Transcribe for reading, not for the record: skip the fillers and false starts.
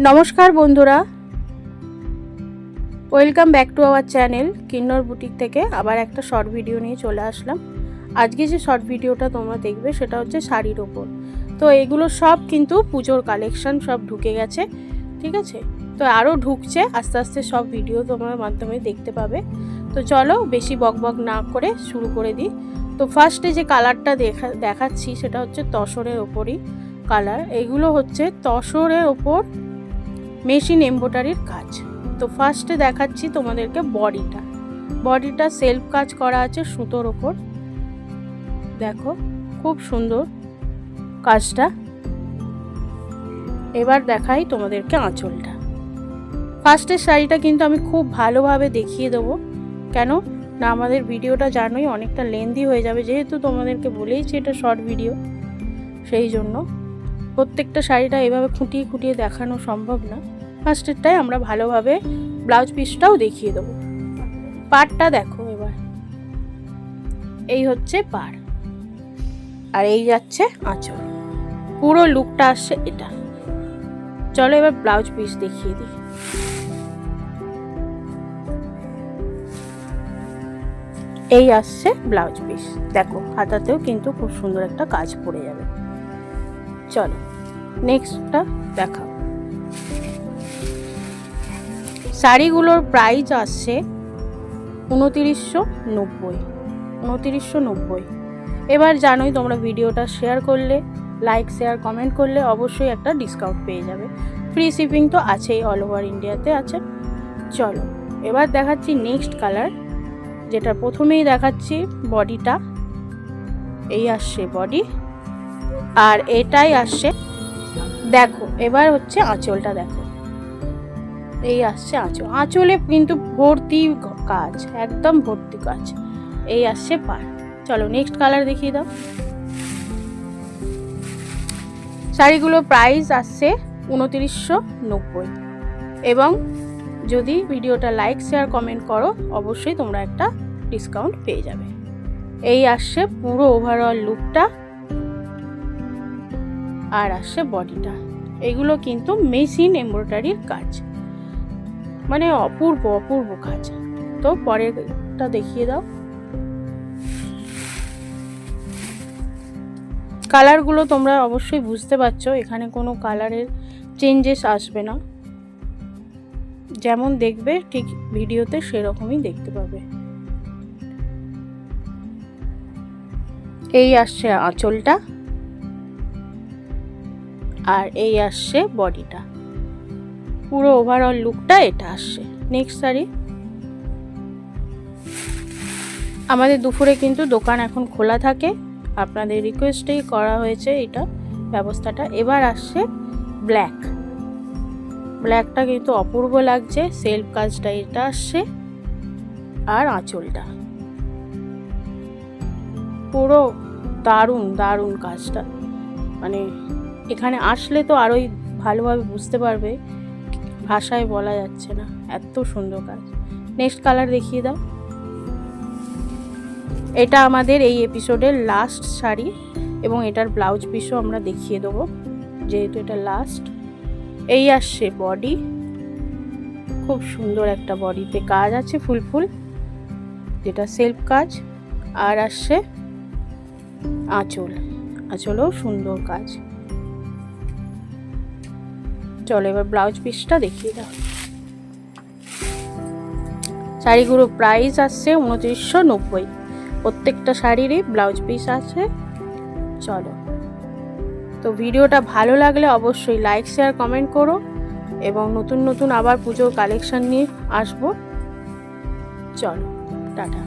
নমস্কার বন্ধুরা, welcome back to our channel Kinnar boutique থেকে আবার একটা শর্ট ভিডিও নিয়ে চলে আসলাম। আজকে যে শর্ট ভিডিওটা তোমরা দেখবে সেটা হচ্ছে শাড়ির ওপর। তো এগুলো সব কিন্তু পুজোর কালেকশন সব ঢুকে গেছে, ঠিক আছে? তো আরও ঢুকছে, আস্তে আস্তে সব ভিডিও তোমার মাধ্যমে দেখতে পাবে। তো চলো বেশি বকবক না করে শুরু করে দিই। তো ফার্স্টে যে কালারটা দেখাচ্ছি সেটা হচ্ছে তসরের ওপরই কালার। এগুলো হচ্ছে তসরের ওপর মেশিন এমব্রয়ডারির কাজ। তো ফার্স্টে দেখাচ্ছি তোমাদেরকে বডিটা সেলফ কাজ করা আছে সুতোর ওপর। দেখো খুব সুন্দর কাজটা। এবার দেখাই তোমাদেরকে আঁচলটা। ফার্স্টের শাড়িটা কিন্তু আমি খুব ভালোভাবে দেখিয়ে দেবো, কেন না আমাদের ভিডিওটা জানোই অনেকটা লেন্দি হয়ে যাবে, যেহেতু তোমাদেরকে বলেইছি এটা শর্ট ভিডিও, সেই জন্য প্রত্যেকটা শাড়িটা এভাবে খুঁটিয়ে খুঁটিয়ে দেখানো সম্ভব না। ফার্স্টেরটাই আমরা ভালোভাবে ব্লাউজ পিসটাও দেখিয়ে দেবো। পাড়টা দেখো এবার, এই হচ্ছে পাড় আর এই যাচ্ছে আঁচল, পুরো লুকটা আসছে এটা। চলো এবার ব্লাউজ পিস দেখিয়ে দিই। এই আসছে ব্লাউজ পিস, দেখো হাতাতেও কিন্তু খুব সুন্দর একটা কাজ পড়ে যাবে। চলো নেক্সটটা দেখাও। শাড়িগুলোর প্রাইস আসছে 2990। এবার জানোই তোমরা ভিডিওটা শেয়ার করলে, লাইক শেয়ার কমেন্ট করলে অবশ্যই একটা ডিসকাউন্ট পেয়ে যাবে। ফ্রি শিপিং তো আছেই, অল ওভার ইন্ডিয়াতে আছে। চলো এবার দেখাচ্ছি নেক্সট কালার, যেটা প্রথমেই দেখাচ্ছি বডিটা। এই আসছে বডি আর এটাই আসছে, দেখো এবার হচ্ছে আঁচলটা। দেখো এই আসছে আঁচল, আঁচলে কিন্তু ভর্তি কাজ, একদম ভর্তি কাজ। এই আসছে পাড়। চলো নেক্সট কালার দেখিয়ে দাও। শাড়িগুলো প্রাইস আসছে 2990 এবং যদি ভিডিওটা লাইক শেয়ার কমেন্ট করো অবশ্যই তোমরা একটা ডিসকাউন্ট পেয়ে যাবে। এই আসছে পুরো ওভারঅল লুকটা আর আসছে বডিটা। এগুলো কিন্তু মেশিন এমব্রয়ডারির কাজ, মানে অপূর্ব অপূর্ব কাজ। তো পরেরটা দেখিয়ে দাও। কালারগুলো তোমরা অবশ্যই বুঝতে পারছো, এখানে কোনো কালারের চেঞ্জেস আসবে না, যেমন দেখবে ঠিক ভিডিওতে সেরকমই দেখতে পাবে। এই আসছে আঁচলটা আর এই আসছে বডিটা, পুরো ওভারঅল লুকটা এটা আসছে। নেক্সট শাড়ি। আমাদের দুপুরে কিন্তু দোকান এখন খোলা থাকে, আপনাদের রিকোয়েস্টেই করা হয়েছে এটা ব্যবস্থাটা। এবার আসছে ব্ল্যাকটা কিন্তু অপূর্ব লাগছে, সেলফ কাজটা এটা আসছে আর আঁচলটা পুরো দারুণ দারুণ কাজটা, মানে এখানে আসলে তো আরোই ভালোভাবে বুঝতে পারবে, ভাষায় বলা যাচ্ছে না, এত সুন্দর কাজ। নেক্সট কালার দেখিয়ে দাও। এটা আমাদের এই এপিসোডের লাস্ট শাড়ি এবং এটার ব্লাউজ পিসও আমরা দেখিয়ে দেবো, যেহেতু এটা লাস্ট। এই আসছে বডি, খুব সুন্দর একটা বডিতে কাজ আছে ফুল যেটা সেলফ কাজ, আর আসছে আঁচলেও সুন্দর কাজ। চলো এবার ব্লাউজ পিসটা দেখিয়ে দাও। শাড়িগুলো প্রাইস আসছে 2990, প্রত্যেকটা শাড়িরই ব্লাউজ পিস আছে। চলো, তো ভিডিওটা ভালো লাগলে অবশ্যই লাইক শেয়ার কমেন্ট করো এবং নতুন নতুন আবার পুজোর কালেকশন নিয়ে আসবো। চলো টাটা।